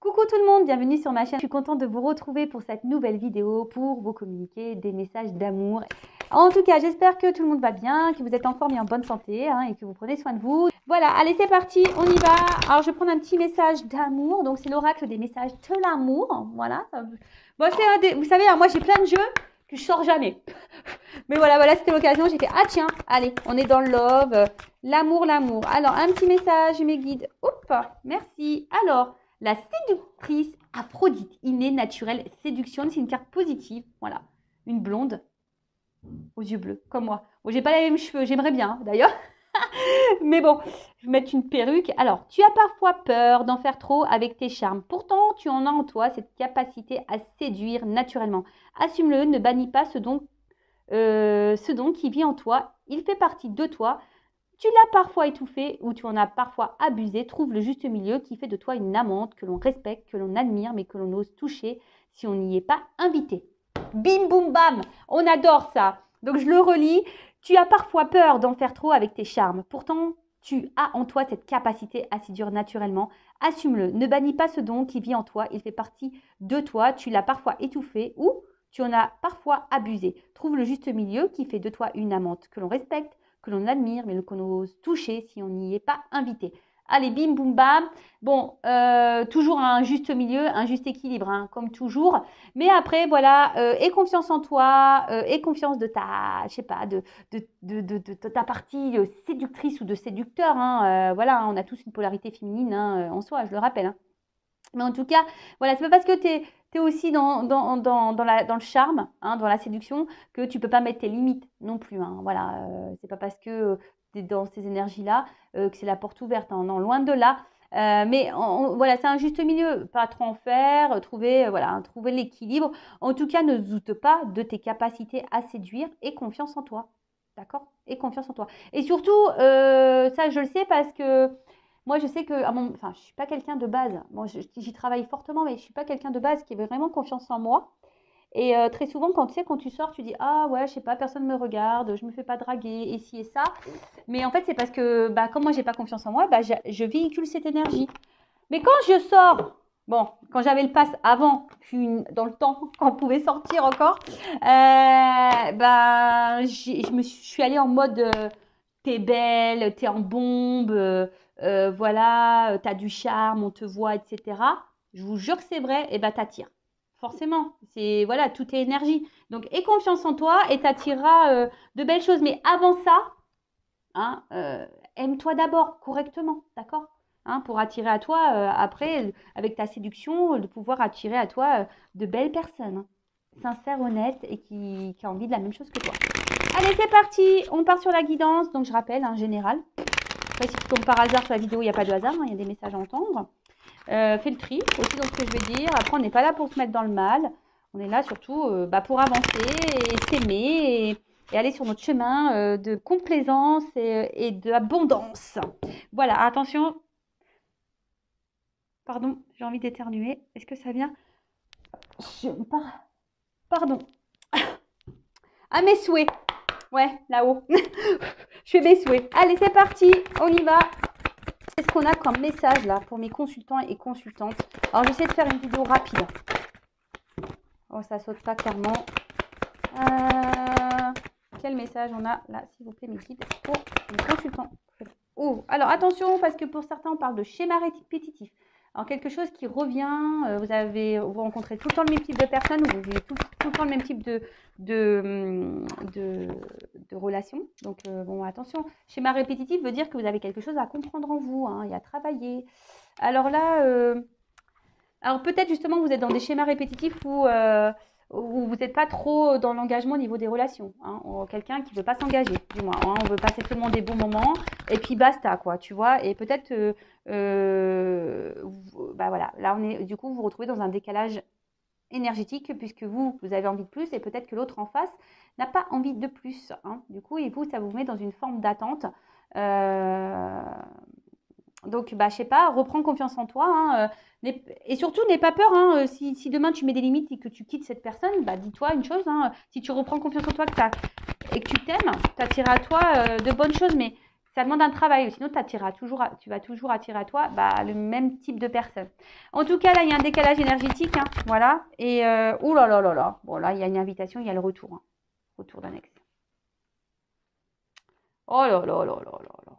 Coucou tout le monde, bienvenue sur ma chaîne. Je suis contente de vous retrouver pour cette nouvelle vidéo pour vous communiquer des messages d'amour. En tout cas, j'espère que tout le monde va bien, que vous êtes en forme et en bonne santé et que vous prenez soin de vous. Voilà, allez c'est parti, on y va. Alors je vais prendre un petit message d'amour, donc c'est l'oracle des messages de l'amour. Voilà. Bon, vous savez, moi j'ai plein de jeux que je sors jamais. Mais voilà, c'était l'occasion. J'ai fait, ah tiens, allez, on est dans le love, l'amour. Alors, un petit message, mes guides. Hop, merci. Alors, la séductrice Aphrodite, innée, naturelle, séduction, c'est une carte positive. Voilà, une blonde aux yeux bleus, comme moi. Bon, j'ai pas les mêmes cheveux, j'aimerais bien d'ailleurs. Mais bon, je vais mettre une perruque. Alors, tu as parfois peur d'en faire trop avec tes charmes. Pourtant, tu en as en toi cette capacité à séduire naturellement. Assume-le, ne bannis pas ce don qui vit en toi. Il fait partie de toi. Tu l'as parfois étouffé ou tu en as parfois abusé. Trouve le juste milieu qui fait de toi une amante que l'on respecte, que l'on admire, mais que l'on ose toucher si on n'y est pas invité. Bim, boum, bam. On adore ça. Donc, je le relis. Tu as parfois peur d'en faire trop avec tes charmes. Pourtant, tu as en toi cette capacité à séduire naturellement. Assume-le. Ne bannis pas ce don qui vit en toi. Il fait partie de toi. Tu l'as parfois étouffé ou tu en as parfois abusé. Trouve le juste milieu qui fait de toi une amante que l'on respecte, que l'on admire, mais qu'on ose toucher si on n'y est pas invité. Allez, bim, boum, bam. Bon, toujours un juste milieu, un juste équilibre, hein, comme toujours. Mais après, voilà, aie confiance en toi, aie confiance de ta, je sais pas, de ta partie séductrice ou de séducteur. Hein, voilà, hein, on a tous une polarité féminine en soi, je le rappelle. Hein. Mais en tout cas, voilà, c'est pas parce que tu es aussi dans le charme, hein, dans la séduction, que tu peux pas mettre tes limites non plus. Hein, voilà, c'est pas parce que tu es dans ces énergies-là que c'est la porte ouverte. Hein, non, loin de là. Mais voilà, c'est un juste milieu. Pas trop en faire, trouver l'équilibre. En tout cas, ne doute pas de tes capacités à séduire et confiance en toi. D'accord? Et confiance en toi. Et surtout, ça, je le sais parce que moi, je sais que, je ne suis pas quelqu'un de base. Bon, j'y travaille fortement, mais je ne suis pas quelqu'un de base qui avait vraiment confiance en moi. Et très souvent, quand tu sors, tu dis, ah ouais, je sais pas, personne ne me regarde, je ne me fais pas draguer, et ci et ça. Mais en fait, c'est parce que, comme moi, j'ai pas confiance en moi, je véhicule cette énergie. Mais quand je sors, bon, quand j'avais le pass avant, dans le temps, quand on pouvait sortir encore, je suis allée en mode, t'es belle, t'es en bombe, voilà, t'as du charme, on te voit, etc. Je vous jure que c'est vrai, et t'attires. Forcément, c'est voilà, tout est énergie. Donc, aie confiance en toi et t'attireras de belles choses. Mais avant ça, hein, aime-toi d'abord correctement, d'accord? Hein, pour attirer à toi, après, avec ta séduction, de pouvoir attirer à toi de belles personnes, hein, sincères, honnêtes et qui ont envie de la même chose que toi. Allez, c'est parti, on part sur la guidance. Donc, je rappelle, en général. Après, si tu tombes par hasard sur la vidéo, il n'y a pas de hasard, hein, il y a des messages à entendre. Fais le tri aussi dans ce que je vais dire. Après, on n'est pas là pour se mettre dans le mal. On est là surtout pour avancer et s'aimer et aller sur notre chemin de complaisance et d'abondance. Voilà, attention. Pardon, j'ai envie d'éternuer. Est-ce que ça vient? Pardon. À mes souhaits. Ouais, là-haut. Je fais mes souhaits. Allez, c'est parti. On y va. Qu'est-ce qu'on a comme message là pour mes consultants et consultantes? Alors, j'essaie de faire une vidéo rapide. Oh, ça saute pas clairement. Quel message on a là, s'il vous plaît, mes guides, pour les consultants? Oh, alors attention, parce que pour certains, on parle de schéma répétitif. Alors, quelque chose qui revient, vous rencontrez tout le temps le même type de personnes, ou vous vivez tout le temps le même type de relation. Donc, bon, attention, schéma répétitif veut dire que vous avez quelque chose à comprendre en vous, hein, et à travailler. Alors là, alors peut-être justement vous êtes dans des schémas répétitifs où vous n'êtes pas trop dans l'engagement au niveau des relations. Hein, quelqu'un qui ne veut pas s'engager, du moins. Hein, on veut passer seulement des bons moments et puis basta, quoi, tu vois. Et peut-être, voilà, là, du coup, vous vous retrouvez dans un décalage énergétique puisque vous avez envie de plus et peut-être que l'autre en face n'a pas envie de plus. Hein, du coup, et vous, ça vous met dans une forme d'attente. Donc, je sais pas, reprends confiance en toi. Hein, et surtout, n'aie pas peur. Hein, si demain tu mets des limites et que tu quittes cette personne, dis-toi une chose. Hein, si tu reprends confiance en toi et que tu t'aimes, tu attireras à toi de bonnes choses. Mais Ça demande un travail, sinon tu vas toujours attirer à toi bah, le même type de personne. En tout cas, là, il y a un décalage énergétique, hein, voilà. Et, ouh là là là là. Bon, là, il y a une invitation, il y a le retour. Hein. Retour d'un ex. Oh là là là là là là.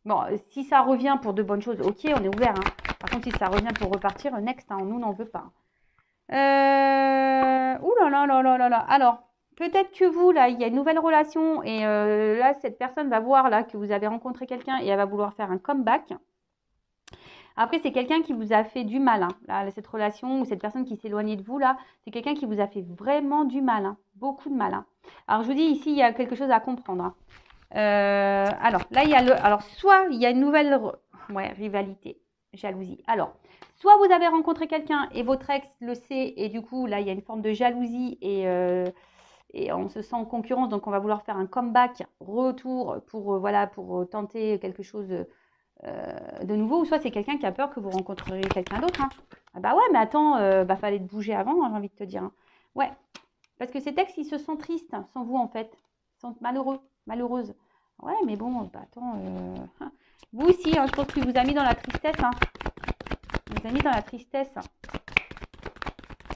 Bon, si ça revient pour de bonnes choses, ok, on est ouvert. Hein. Par contre, si ça revient pour repartir, next, hein, nous, n'en veut pas. Ouh là là là là là là. Alors, peut-être que vous, là, il y a une nouvelle relation et là, cette personne va voir là que vous avez rencontré quelqu'un et elle va vouloir faire un comeback. Après, c'est quelqu'un qui vous a fait du mal. Hein. Là, cette relation ou cette personne qui s'est éloignée de vous, là, c'est quelqu'un qui vous a fait vraiment du mal. Hein. Beaucoup de mal. Hein. Alors, je vous dis, ici, il y a quelque chose à comprendre. Hein. Alors, là, il y a alors, soit il y a une nouvelle rivalité, jalousie. Alors, soit vous avez rencontré quelqu'un et votre ex le sait et du coup, là, il y a une forme de jalousie et on se sent en concurrence, donc on va vouloir faire un comeback, retour pour, voilà, pour tenter quelque chose de nouveau. Ou soit c'est quelqu'un qui a peur que vous rencontreriez quelqu'un d'autre. Hein. Ah bah ouais, mais attends, fallait te bouger avant, hein, j'ai envie de te dire. Hein. Ouais, parce que ces ex, ils se sentent tristes sans vous, en fait. Ils sont malheureux, malheureuses. Ouais, mais bon, bah attends. Vous aussi, hein, je pense qu'il vous a mis dans la tristesse. Hein. Il vous a mis dans la tristesse.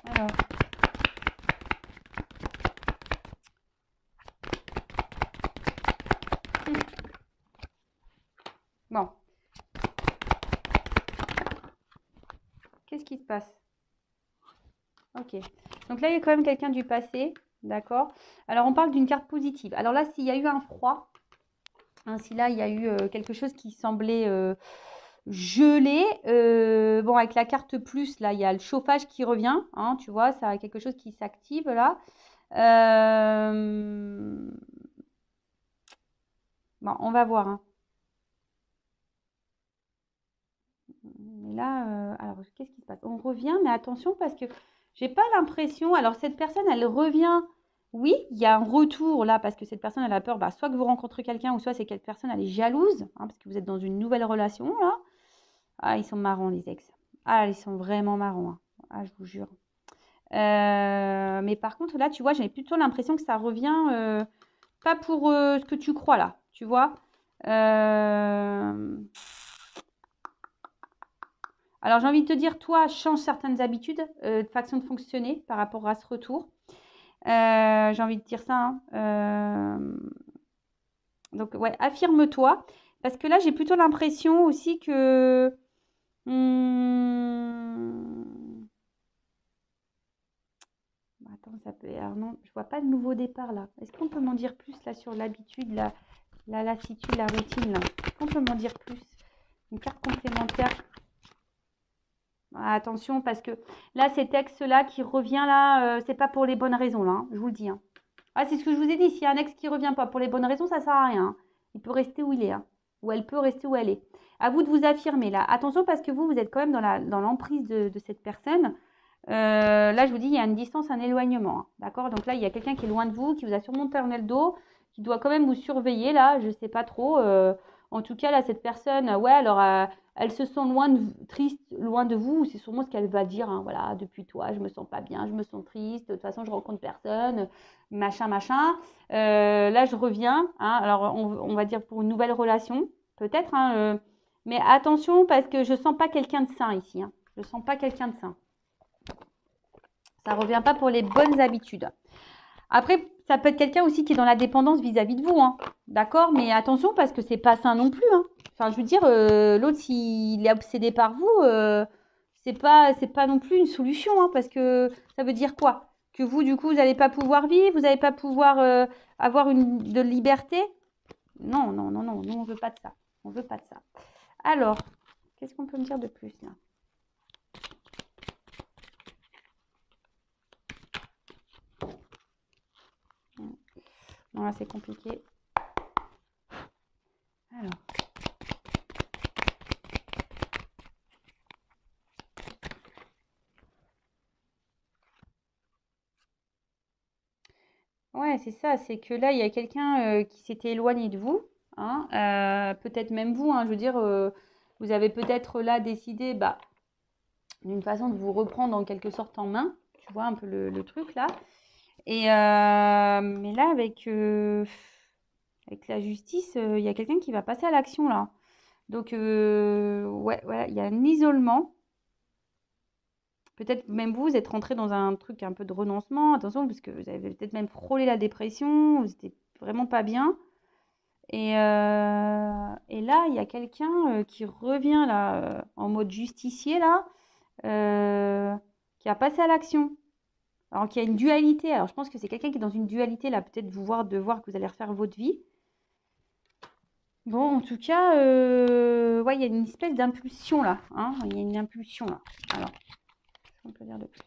Alors. Bon. Qu'est-ce qui se passe? Ok. Donc là, il y a quand même quelqu'un du passé. D'accord. Alors, on parle d'une carte positive. Alors là, s'il y a eu un froid, hein, si là, il y a eu quelque chose qui semblait gelé, bon, avec la carte plus, là, il y a le chauffage qui revient. Hein, tu vois, ça a quelque chose qui s'active là. Bon, on va voir. Hein. Mais là, alors, qu'est-ce qui se passe? On revient, mais attention parce que j'ai pas l'impression. Alors, cette personne, elle revient. Oui, il y a un retour là parce que cette personne, elle a peur. Bah, soit que vous rencontrez quelqu'un, ou soit c'est cette personne, elle est jalouse, hein, parce que vous êtes dans une nouvelle relation là. Ah, ils sont marrants, les ex. Ah, ils sont vraiment marrants. Hein. Ah, je vous jure. Mais par contre, là, tu vois, j'ai plutôt l'impression que ça revient pas pour ce que tu crois là, tu vois. Alors, j'ai envie de te dire, toi, change certaines habitudes, de façon de fonctionner par rapport à ce retour. J'ai envie de dire ça. Hein. Donc, ouais, affirme-toi. Parce que là, j'ai plutôt l'impression aussi que... Attends, ça peut... Alors non, je vois pas de nouveau départ là. Est-ce qu'on peut m'en dire plus là sur l'habitude, la lassitude, la routine là? Est-ce qu'on peut m'en dire plus? Une carte complémentaire. Ah, attention parce que là, ces textes-là qui revient là, c'est pas pour les bonnes raisons là, hein, je vous le dis. Hein. Ah, c'est ce que je vous ai dit. S'il y a un ex qui revient pas pour les bonnes raisons, ça sert à rien. Hein. Il peut rester où il est. Hein. Ou elle peut rester où elle est. À vous de vous affirmer là. Attention parce que vous êtes quand même dans l'emprise de cette personne. Là, je vous dis, il y a une distance, un éloignement. Hein, d'accord? Donc là, il y a quelqu'un qui est loin de vous, qui vous a sûrement tourné le dos, qui doit quand même vous surveiller là. Je ne sais pas trop. En tout cas, là, cette personne, ouais, alors elle se sent triste, loin de vous. C'est sûrement ce qu'elle va dire. Hein, voilà, depuis toi, je me sens pas bien, je me sens triste. De toute façon, je rencontre personne, machin, machin. Là, je reviens. Hein, alors, on va dire pour une nouvelle relation, peut-être. Hein, mais attention, parce que je sens pas quelqu'un de sain ici. Hein. Je sens pas quelqu'un de sain. Ça ne revient pas pour les bonnes habitudes. Après, ça peut être quelqu'un aussi qui est dans la dépendance vis-à-vis de vous. Hein. D'accord? Mais attention parce que c'est pas sain non plus. Hein. Enfin, je veux dire, l'autre, s'il est obsédé par vous, c'est pas non plus une solution. Hein, parce que ça veut dire quoi? Que vous, du coup, vous n'allez pas pouvoir vivre, vous n'allez pas pouvoir avoir de liberté? Non, non, non, non. Nous, on ne veut pas de ça. On ne veut pas de ça. Alors, qu'est-ce qu'on peut me dire de plus là? Non, là, c'est compliqué. Alors. Ouais, c'est ça. C'est que là, il y a quelqu'un qui s'était éloigné de vous. Hein, peut-être même vous. Hein, je veux dire, vous avez peut-être là décidé bah, d'une façon de vous reprendre en quelque sorte en main. Tu vois un peu le truc là. Et mais là, avec... Avec la justice, il y a quelqu'un qui va passer à l'action là. Donc, ouais, voilà, il y a un isolement. Peut-être même vous êtes rentré dans un truc un peu de renoncement. Attention, parce que vous avez peut-être même frôlé la dépression. Vous n'étiez vraiment pas bien. Et là, il y a quelqu'un qui revient là, en mode justicier là, qui a passé à l'action. Alors qu'il y a une dualité. Alors je pense que c'est quelqu'un qui est dans une dualité là, peut-être de voir que vous allez refaire votre vie. Bon, en tout cas, ouais, il y a une espèce d'impulsion là. Hein, il y a une impulsion là. Alors, qu'est-ce qu'on peut dire de plus?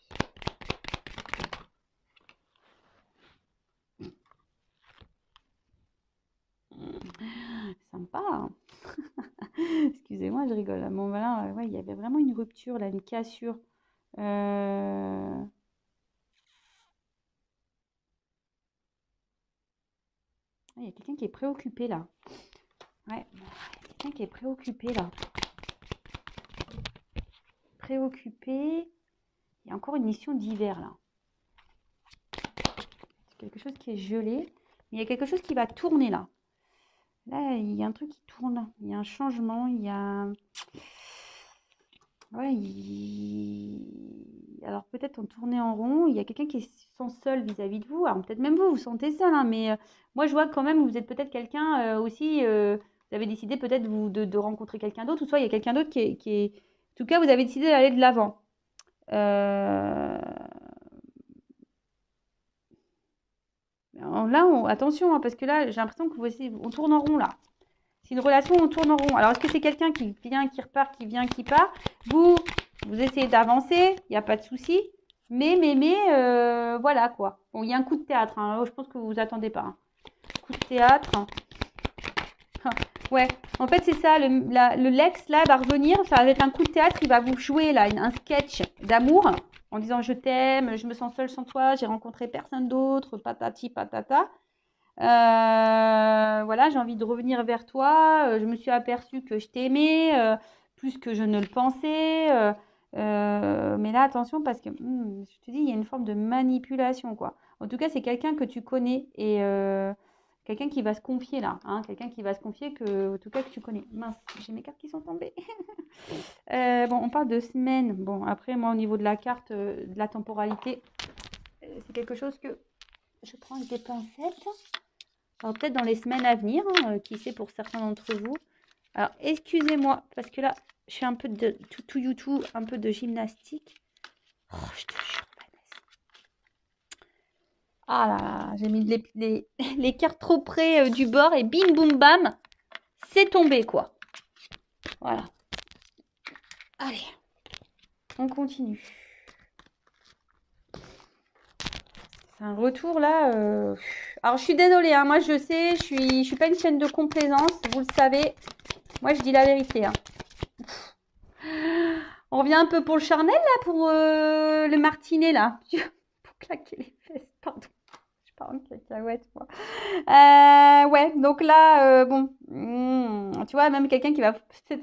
Sympa, hein. Excusez-moi, je rigole. Bon, voilà, ouais, il y avait vraiment une rupture, là, une cassure. Il y a quelqu'un qui est préoccupé, là. Ouais, il y a quelqu'un qui est préoccupé, là. Préoccupé. Il y a encore une mission d'hiver, là. C'est quelque chose qui est gelé. Mais il y a quelque chose qui va tourner, là. Là, il y a un truc qui tourne. Il y a un changement. Il y a... Ouais, alors peut-être on tournait en rond, il y a quelqu'un qui se sent seul vis-à-vis de vous. Alors peut-être même vous vous sentez seul, hein, mais moi je vois quand même que vous êtes peut-être quelqu'un aussi, vous avez décidé peut-être de rencontrer quelqu'un d'autre, ou soit il y a quelqu'un d'autre qui est... En tout cas, vous avez décidé d'aller de l'avant. Là, attention, hein, parce que là, j'ai l'impression que on tourne en rond là. C'est une relation, on tourne en rond. Alors, est-ce que c'est quelqu'un qui vient, qui repart, qui vient, qui part? Vous essayez d'avancer, il n'y a pas de souci. Mais, voilà quoi. Bon, il y a un coup de théâtre, hein. Je pense que vous vous attendez pas. Hein. Coup de théâtre. Ouais, en fait, c'est ça. Le Lex, là, va revenir. Ça va être un coup de théâtre. Il va vous jouer, là, un sketch d'amour en disant je t'aime, je me sens seule sans toi, j'ai rencontré personne d'autre, patati patata. Voilà, j'ai envie de revenir vers toi. Je me suis aperçue que je t'aimais plus que je ne le pensais. Mais là, attention, parce que je te dis, il y a une forme de manipulation, quoi. En tout cas, c'est quelqu'un que tu connais et quelqu'un qui va se confier là. Hein, quelqu'un qui va se confier que, en tout cas, que tu connais. Mince, j'ai mes cartes qui sont tombées. Bon, on parle de semaine. Bon, après, moi, au niveau de la carte, de la temporalité, c'est quelque chose que je prends avec des pincettes. Alors peut-être dans les semaines à venir, hein, qui sait pour certains d'entre vous. Alors excusez-moi, parce que là, je fais un peu de tout YouTube, un peu de gymnastique. Oh, je te jure, Vanessa. Ah là là, j'ai mis les cartes trop près du bord et bim boum bam, c'est tombé quoi. Voilà. Allez, on continue. C'est un retour là. Alors je suis désolée, hein, moi je sais, je suis pas une chaîne de complaisance, vous le savez. Moi je dis la vérité. Hein. On revient un peu pour le charnel là, pour le martinet là. Pour claquer les fesses, pardon. Je parle en cacahuète moi. Ouais, donc là, bon, tu vois, même quelqu'un qui va,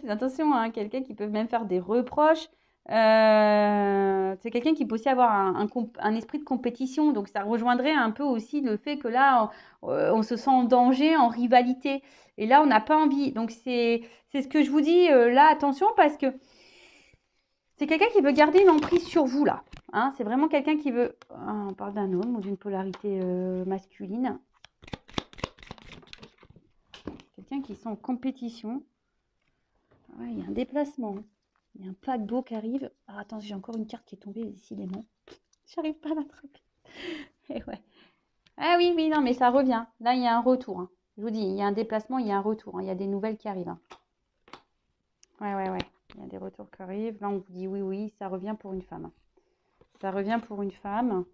attention, hein, quelqu'un qui peut même faire des reproches. C'est quelqu'un qui peut aussi avoir un esprit de compétition. Donc ça rejoindrait un peu aussi le fait que là, on se sent en danger, en rivalité. Et là, on n'a pas envie. Donc c'est ce que je vous dis là, attention, parce que c'est quelqu'un qui veut garder une emprise sur vous, là. Hein, c'est vraiment quelqu'un qui veut... on parle d'un homme ou d'une polarité masculine. Quelqu'un qui est en compétition. Ouais, il y a un déplacement. Il y a un paquebot qui arrive. Ah, attends, j'ai encore une carte qui est tombée, décidément. J'arrive pas à l'attraper. Et ouais. Ah oui, oui, non, mais ça revient. Là, il y a un retour. Hein. Je vous dis, il y a un déplacement, il y a un retour. Hein. Il y a des nouvelles qui arrivent. Hein. Ouais. Il y a des retours qui arrivent. Là, on vous dit oui, oui, ça revient pour une femme. Ça revient pour une femme.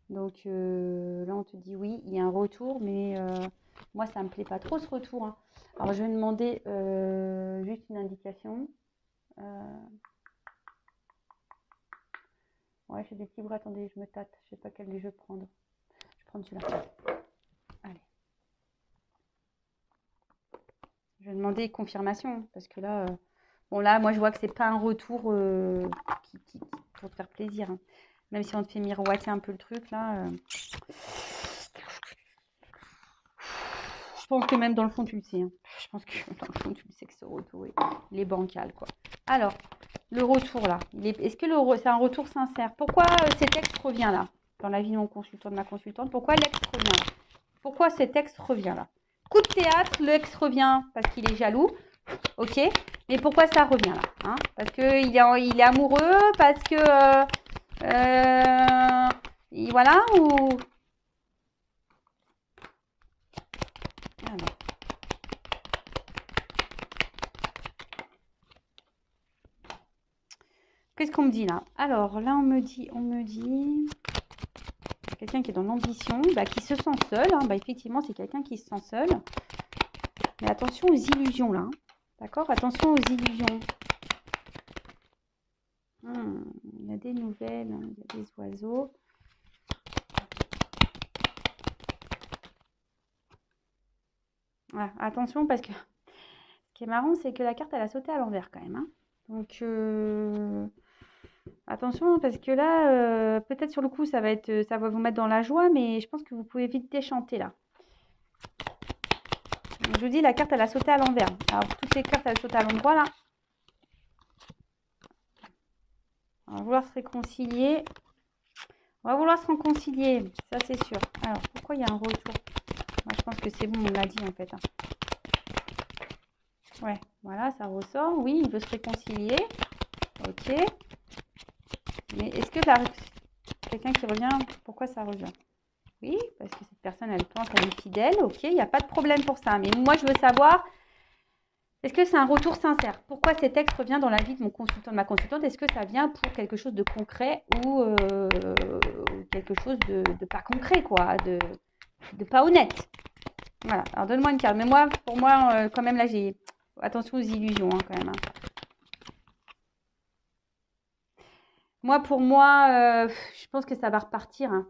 Donc là, on te dit oui, il y a un retour, mais moi, ça ne me plaît pas trop ce retour. Hein. Alors, je vais demander juste une indication. Ouais, j'ai des petits bras. Attendez, je me tâte. Je sais pas quel des jeux prendre. Je vais prendre celui-là. Allez. Je vais demander confirmation, parce que là, bon là, moi, je vois que c'est pas un retour pour te faire plaisir. Hein. Même si on te fait miroiter un peu le truc, là. Je pense que même dans le fond, tu le sais. Hein. Je pense que dans le fond, tu le sais que ce retour, il est bancal, quoi. Alors, le retour, là. Est-ce que c'est un retour sincère? Pourquoi cet ex revient là? Dans la vie de mon consultant, de ma consultante, pourquoi l'ex revient là? Pourquoi cet ex revient là? Coup de théâtre, le ex revient parce qu'il est jaloux. Ok, mais pourquoi ça revient là, hein? Parce qu'il est amoureux, parce que... voilà, ou... Alors. Qu'est-ce qu'on me dit là? Alors, là, on me dit... Quelqu'un qui est dans l'ambition, qui se sent seul. Hein, effectivement, c'est quelqu'un qui se sent seul. Mais attention aux illusions là. Hein. D'accord? Attention aux illusions. Il y a des nouvelles, hein, il y a des oiseaux. Voilà, attention parce que ce qui est marrant, c'est que la carte, elle a sauté à l'envers quand même. Hein. Donc, attention parce que là, peut-être sur le coup, ça va vous mettre dans la joie, mais je pense que vous pouvez vite déchanter là. Je vous dis, la carte, elle a sauté à l'envers. Alors, toutes les cartes, elles sautent à l'endroit là. On va vouloir se réconcilier. On va vouloir se réconcilier, ça c'est sûr. Alors, pourquoi il y a un retour? Moi, je pense que c'est bon, on l'a dit en fait. Hein. Ouais, voilà, ça ressort. Oui, il veut se réconcilier. Ok. Mais est-ce que quelqu'un qui revient, pourquoi ça revient? Oui, parce que cette personne, elle pense qu'elle est fidèle. Ok, il n'y a pas de problème pour ça. Mais moi, je veux savoir, est-ce que c'est un retour sincère? Pourquoi cet ex revient dans la vie de mon consultant, de ma consultante? Est-ce que ça vient pour quelque chose de concret ou quelque chose de pas concret, quoi, de pas honnête? Voilà, alors donne-moi une carte. Mais moi, pour moi, quand même, là, j'ai... Attention aux illusions, hein, quand même. Hein. Moi, pour moi, je pense que ça va repartir. Hein.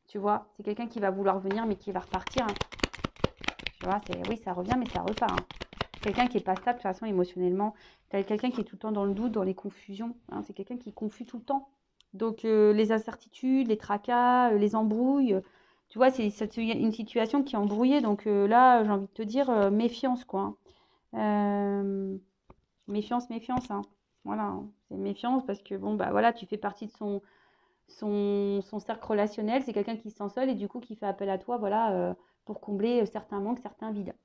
Tu vois, c'est quelqu'un qui va vouloir venir, mais qui va repartir. Hein. Tu vois, oui, ça revient, mais ça repart. Hein. Quelqu'un qui n'est pas stable, de toute façon, émotionnellement. Quelqu'un qui est tout le temps dans le doute, dans les confusions. Hein. C'est quelqu'un qui est confus tout le temps. Donc, les incertitudes, les tracas, les embrouilles... Tu vois, c'est une situation qui est embrouillée. Donc là, j'ai envie de te dire, méfiance, quoi. Méfiance, méfiance. Hein. Voilà, hein. C'est méfiance parce que, bon, voilà, tu fais partie de son cercle relationnel. C'est quelqu'un qui se sent seul et du coup, qui fait appel à toi, voilà, pour combler certains manques, certains vides.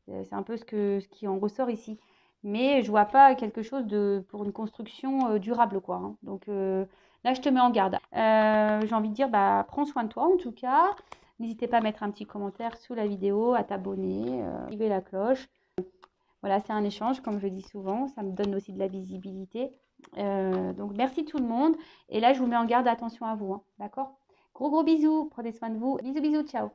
C'est un peu ce qui en ressort ici. Mais je vois pas quelque chose pour une construction durable, quoi. Hein. Donc là, je te mets en garde. J'ai envie de dire, prends soin de toi, en tout cas. N'hésitez pas à mettre un petit commentaire sous la vidéo, à t'abonner, activer la cloche. Voilà, c'est un échange, comme je dis souvent. Ça me donne aussi de la visibilité. Donc, merci tout le monde. Et là, je vous mets en garde, attention à vous. Hein, d'accord? Gros bisous. Prenez soin de vous. Bisous, bisous. Ciao.